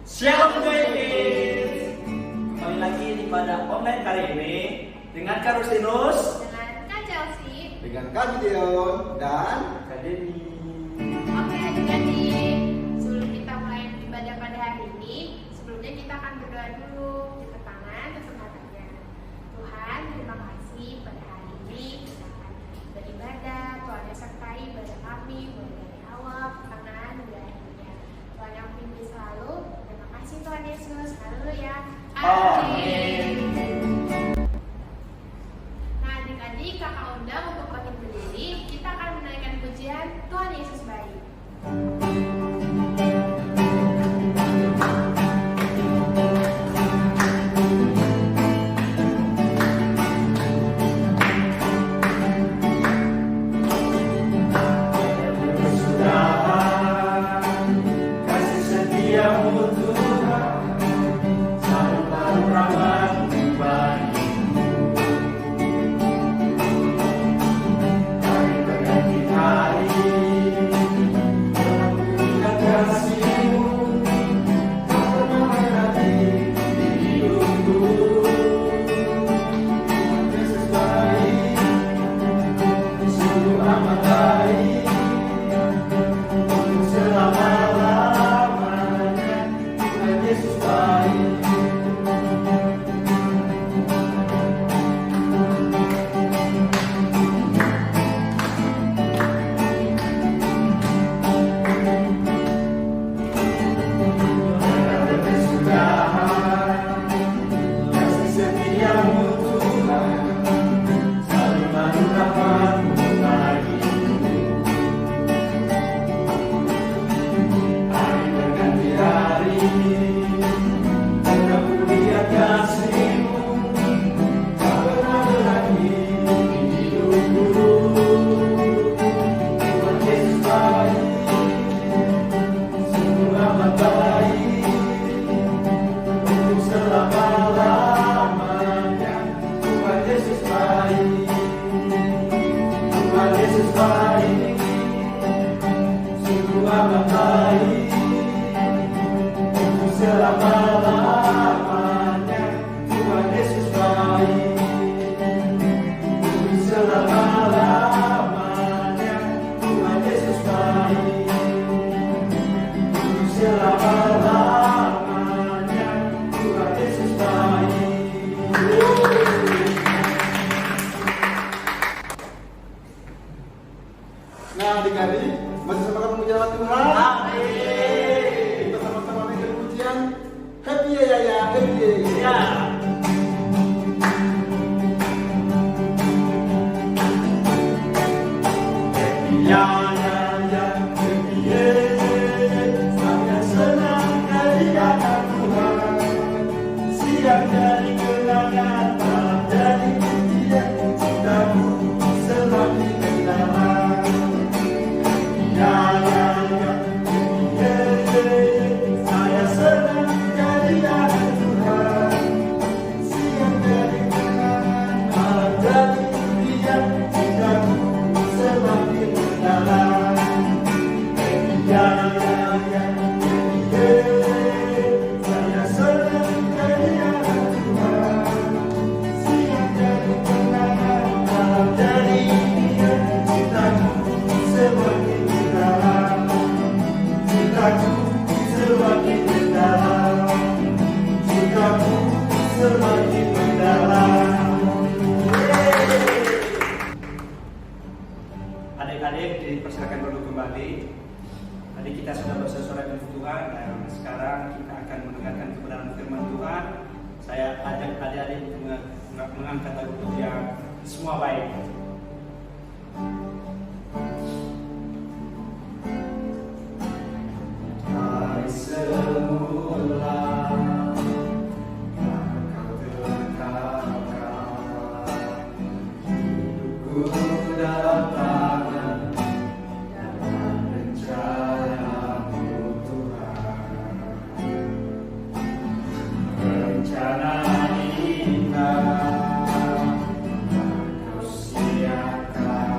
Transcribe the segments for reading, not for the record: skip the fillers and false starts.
Shalom Joy Kids. Kembali lagi di pada online kali ini dengan Kak Rustinus, dengan Kak Chelsea, dengan Kak Gideon dan Kak Denny. Oke, adik-adik, sebelum kita mulai ibadah pada hari ini, sebelumnya kita akan berdoa dulu. Kita tangan kesempatannya. Tuhan, terima kasih pada hari ini kita akan beribadah. Tuhan yang sertai ibadah kami mulai dari awal, pertengahan, hingga akhirnya. Tuhan yang pimpin selalu. Terima kasih Tuhan Yesus. Haleluya. Amin. Nah, adik-adik, kakak undang untuk makin berdiri. Kita akan menaikkan pujian Tuhan Yesus baik. Kasih setiamu Tuhan, selalu rahmat-Mu bagiku. Hari berganti hari, dengan kasih-Mu, Kau menemani hidupku. Yesus baik, sungguh amat baik. Untuk selama-lamanya, Tuhan Yesus baik. Dengan kesudahan, kasih setiamu Tuhan, selalu penuh rahmat-Mu bagiku. Hari berganti hari, aku lihat kasih-Mu, tak pernah berakhir di hidupku. Tuhan Yesus baik, sungguh amat baik. Untuk selama-lamanya, Tuhan Yesus baik. Tuhan Yesus baik, sungguh amat baik. Untuk selama-lamanya, Tuhan Yesus baik. Untuk selama-lamanya, Tuhan Yesus baik. Untuk selama-lamanya, Tuhan Yesus baik. nah adik-adik masih sama memuliakan Tuhan. Amin. Kita sama-sama naikkan pujian Happy ya ya happy ya. Ya. Ya, ya, ya, happy yeah. Sangat senang kehadiran Tuhan. Siang dari kenangan, malam dari pujian, cintamu semakin mendalam. Ya, ya, ya, happy yeah. Saya senang kehadiran Tuhan. Siang dari kenangan, malam dari pujian, cintamu semakin mendalam. Ya, ya, ya, saya senang kehadiran Tuhan. Siang dari kenangan, malam dari pujian, cintamu semakin mendalam. Cintaku semakin mendalam. Cintaku semakin mendalam. Adik-adik dipersilakan dulu kembali. Tadi kita sudah bersesuai dengan Tuhan dan sekarang kita akan mendengarkan kebenaran firman Tuhan. Saya ajak adik-adik mengangkat lagu pujian Semua Baik. Hari semula Kau terangkat hidupku dalam tangan dalam rencana-Mu Tuhan. Rencana indah Kau siapkan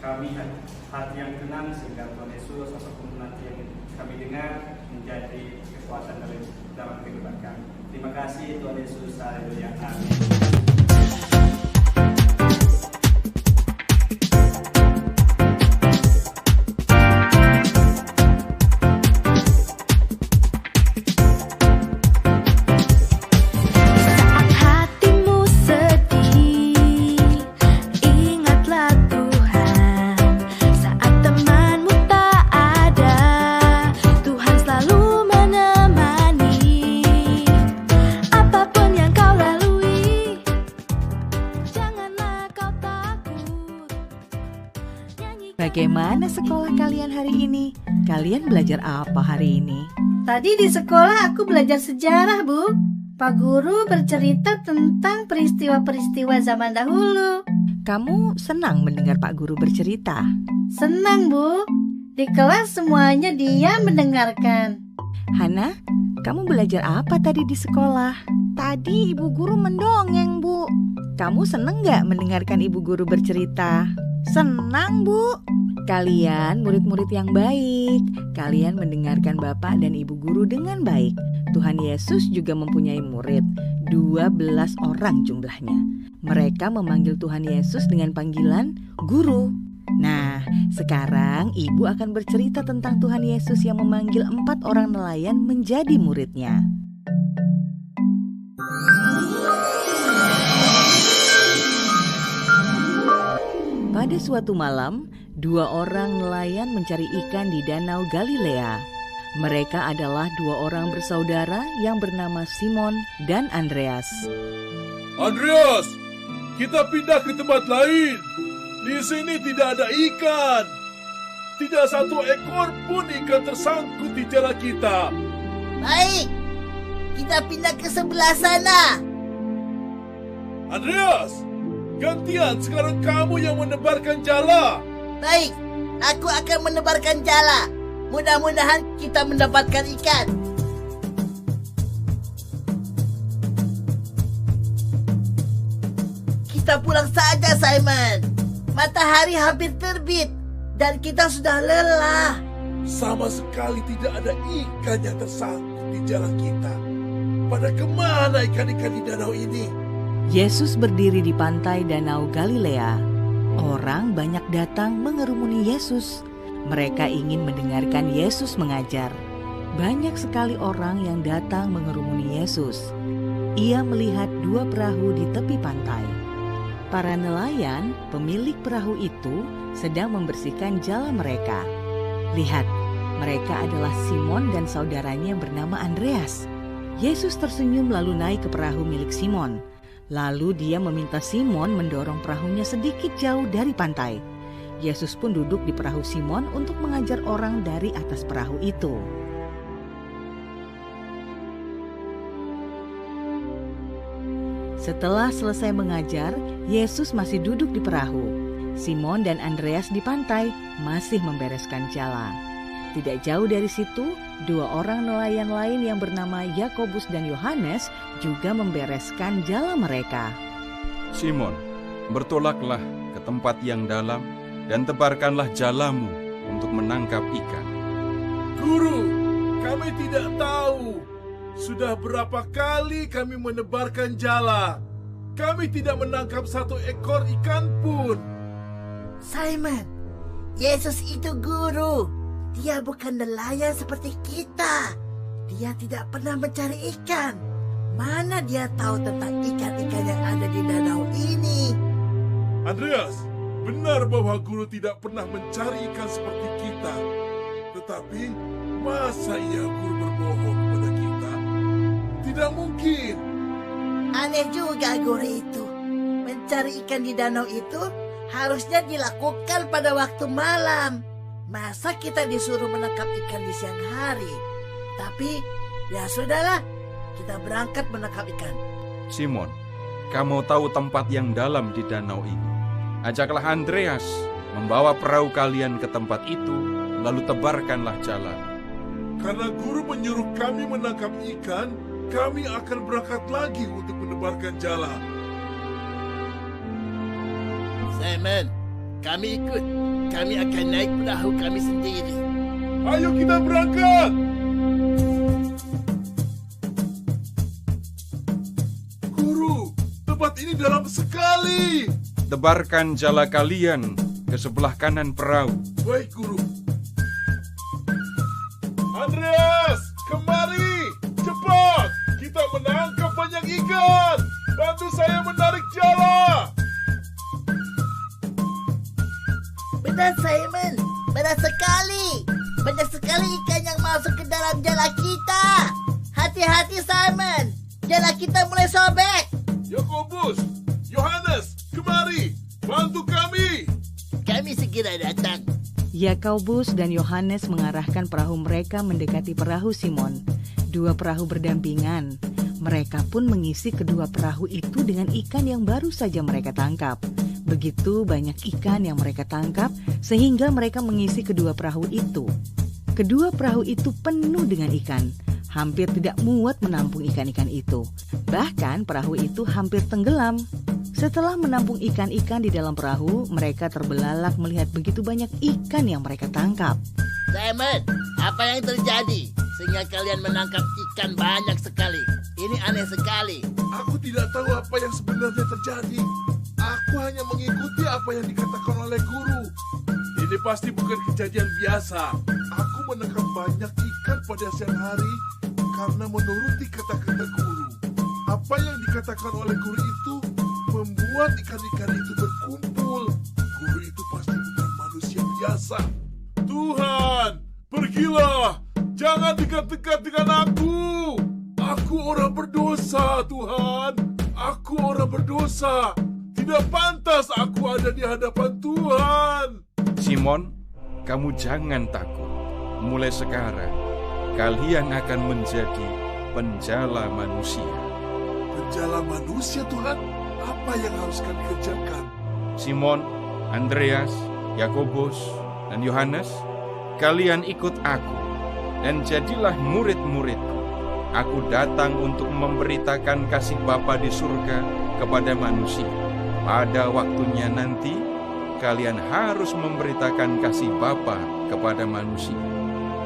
kami hati yang tenang, sehingga Tuhan Yesus apapun nanti yang kami dengar menjadi kekuatan dalam kehidupan kami. Terima kasih Tuhan Yesus. Haleluya. Amin. Bagaimana sekolah kalian hari ini? Kalian belajar apa hari ini? Tadi di sekolah aku belajar sejarah, Bu. Pak Guru bercerita tentang peristiwa-peristiwa zaman dahulu. Kamu senang mendengar Pak Guru bercerita? Senang, Bu. Di kelas semuanya diam mendengarkan. Hana, kamu belajar apa tadi di sekolah? Tadi Ibu Guru mendongeng, Bu. Kamu senang gak mendengarkan Ibu Guru bercerita? Senang, Bu. Kalian murid-murid yang baik. Kalian mendengarkan Bapak dan Ibu Guru dengan baik. Tuhan Yesus juga mempunyai murid, 12 orang jumlahnya. Mereka memanggil Tuhan Yesus dengan panggilan Guru. Nah, sekarang Ibu akan bercerita tentang Tuhan Yesus yang memanggil 4 orang nelayan menjadi muridnya. Pada suatu malam, 2 orang nelayan mencari ikan di Danau Galilea. Mereka adalah 2 orang bersaudara yang bernama Simon dan Andreas. Andreas, kita pindah ke tempat lain. Di sini tidak ada ikan. Tidak satu ekor pun ikan tersangkut di jala kita. Baik, kita pindah ke sebelah sana. Andreas, gantian sekarang kamu yang menebarkan jala. Baik, aku akan menebarkan jala. Mudah-mudahan kita mendapatkan ikan. Kita pulang saja, Simon. Matahari hampir terbit dan kita sudah lelah. Sama sekali tidak ada ikan yang tersangkut di jala kita. Pada kemana ikan-ikan di danau ini? Yesus berdiri di pantai Danau Galilea. Orang banyak datang mengerumuni Yesus. Mereka ingin mendengarkan Yesus mengajar. Banyak sekali orang yang datang mengerumuni Yesus. Ia melihat 2 perahu di tepi pantai. Para nelayan, pemilik perahu itu, sedang membersihkan jala mereka. Lihat, mereka adalah Simon dan saudaranya yang bernama Andreas. Yesus tersenyum lalu naik ke perahu milik Simon. Lalu dia meminta Simon mendorong perahunya sedikit jauh dari pantai. Yesus pun duduk di perahu Simon untuk mengajar orang dari atas perahu itu. Setelah selesai mengajar, Yesus masih duduk di perahu. Simon dan Andreas di pantai masih membereskan jala. Tidak jauh dari situ, 2 orang nelayan lain yang bernama Yakobus dan Yohanes juga membereskan jala mereka. Simon, bertolaklah ke tempat yang dalam dan tebarkanlah jalamu untuk menangkap ikan. Guru, kami tidak tahu. Sudah berapa kali kami menebarkan jala. Kami tidak menangkap 1 ekor ikan pun. Simon, Yesus itu guru. Dia bukan nelayan seperti kita. Dia tidak pernah mencari ikan. Mana dia tahu tentang ikan-ikan yang ada di danau ini? Andreas, benar bahwa guru tidak pernah mencari ikan seperti kita. Tetapi, masa iya guru berbohong kepada kita? Tidak mungkin. Aneh juga guru itu. Mencari ikan di danau itu harusnya dilakukan pada waktu malam. Masa kita disuruh menangkap ikan di siang hari? Tapi, ya sudahlah, kita berangkat menangkap ikan. Simon, kamu tahu tempat yang dalam di danau ini. Ajaklah Andreas membawa perahu kalian ke tempat itu, lalu tebarkanlah jala. Karena guru menyuruh kami menangkap ikan, kami akan berangkat lagi untuk menebarkan jala. Simon, Kami ikut. Kami akan naik perahu kami sendiri. Ayo kita berangkat. Guru, tempat ini dalam sekali. Tebarkan jala kalian ke sebelah kanan perahu. Baik, Guru. Andreas, kemari. Cepat. Kita menangkap banyak ikan. Bantu saya menarik jala. Benar, Simon. Benar sekali. Banyak sekali ikan yang masuk ke dalam jala kita. Hati-hati, Simon. Jala kita mulai sobek. Yakobus, Yohanes, kemari. Bantu kami. Kami segera datang. Yakobus dan Yohanes mengarahkan perahu mereka mendekati perahu Simon. Dua perahu berdampingan. Mereka pun mengisi kedua perahu itu dengan ikan yang baru saja mereka tangkap. Begitu banyak ikan yang mereka tangkap sehingga mereka mengisi kedua perahu itu. Kedua perahu itu penuh dengan ikan. Hampir tidak muat menampung ikan-ikan itu. Bahkan perahu itu hampir tenggelam. Setelah menampung ikan-ikan di dalam perahu, mereka terbelalak melihat begitu banyak ikan yang mereka tangkap. Simon, apa yang terjadi? Sehingga kalian menangkap ikan banyak sekali. Ini aneh sekali. Aku tidak tahu apa yang sebenarnya terjadi. Aku hanya mengikuti apa yang dikatakan oleh guru. Ini pasti bukan kejadian biasa. Aku menangkap banyak ikan pada siang hari karena menuruti kata-kata guru. Apa yang dikatakan oleh guru itu membuat ikan-ikan itu berkumpul. Guru itu pasti bukan manusia biasa. Tuhan, pergilah. Jangan dekat-dekat dengan aku. Aku orang berdosa, Tuhan. Aku orang berdosa. Tidak pantas aku ada di hadapan Tuhan. Simon, kamu jangan takut. Mulai sekarang, kalian akan menjadi penjala manusia. Penjala manusia, Tuhan? Apa yang harus kami kerjakan? Simon, Andreas, Yakobus, dan Yohanes, kalian ikut aku dan jadilah murid-muridku. Aku datang untuk memberitakan kasih Bapa di surga kepada manusia. Pada waktunya nanti, kalian harus memberitakan kasih Bapa kepada manusia.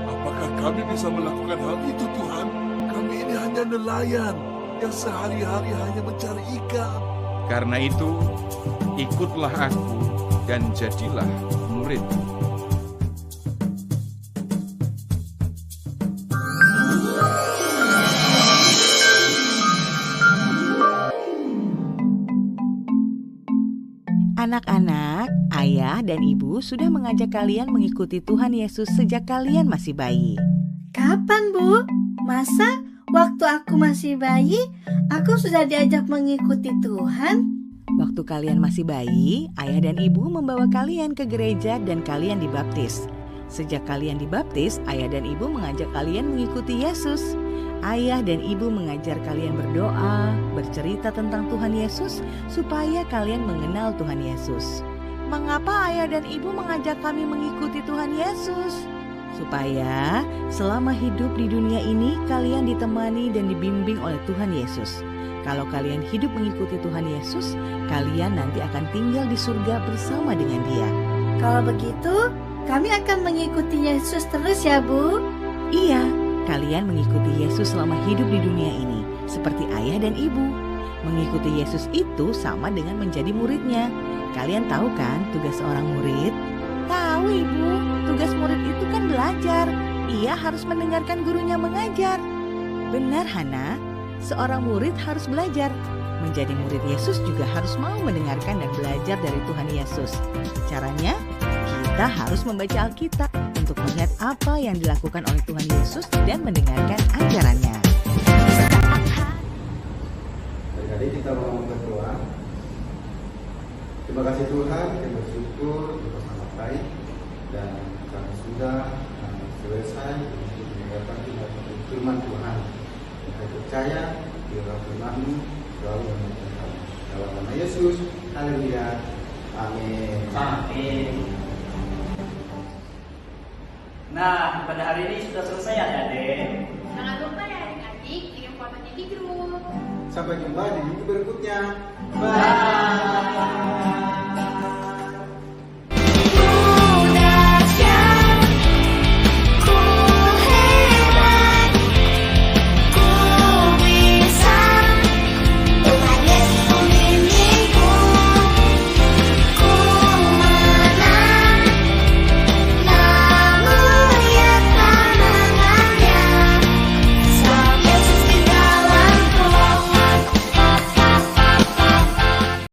Apakah kami bisa melakukan hal itu, Tuhan? Kami ini hanya nelayan yang sehari-hari hanya mencari ikan. Karena itu, ikutlah aku dan jadilah muridku. Anak-anak, ayah dan ibu sudah mengajak kalian mengikuti Tuhan Yesus sejak kalian masih bayi. Kapan, Bu? Masa waktu aku masih bayi, aku sudah diajak mengikuti Tuhan? Waktu kalian masih bayi, ayah dan ibu membawa kalian ke gereja dan kalian dibaptis. Sejak kalian dibaptis, ayah dan ibu mengajak kalian mengikuti Yesus. Ayah dan ibu mengajar kalian berdoa, bercerita tentang Tuhan Yesus supaya kalian mengenal Tuhan Yesus. Mengapa ayah dan ibu mengajak kami mengikuti Tuhan Yesus? Supaya selama hidup di dunia ini kalian ditemani dan dibimbing oleh Tuhan Yesus. Kalau kalian hidup mengikuti Tuhan Yesus, kalian nanti akan tinggal di surga bersama dengan Dia. Kalau begitu, kami akan mengikuti Yesus terus ya, Bu? Iya, kalian mengikuti Yesus selama hidup di dunia ini, seperti ayah dan ibu. Mengikuti Yesus itu sama dengan menjadi muridnya. Kalian tahu kan tugas seorang murid? Tahu, Ibu. Tugas murid itu kan belajar. Ia harus mendengarkan gurunya mengajar. Benar, Hana. Seorang murid harus belajar. Menjadi murid Yesus juga harus mau mendengarkan dan belajar dari Tuhan Yesus. Caranya, kita harus membaca Alkitab untuk melihat apa yang dilakukan oleh Tuhan Yesus dan mendengarkan ajarannya. Jadi kita mau berdoa. Terima kasih Tuhan, kita bersyukur kita sangat baik dan kami sudah selesai untuk mendengarkan firman Tuhan. Kita percaya bila firman-Mu selalu menyertai kami. Dalam nama Yesus, haleluya, amin. Amin. Nah, pada hari ini sudah selesai ya, Adik. Jangan lupa ya adik-adik kirim fotonya di grup. Sampai jumpa di minggu berikutnya. Bye.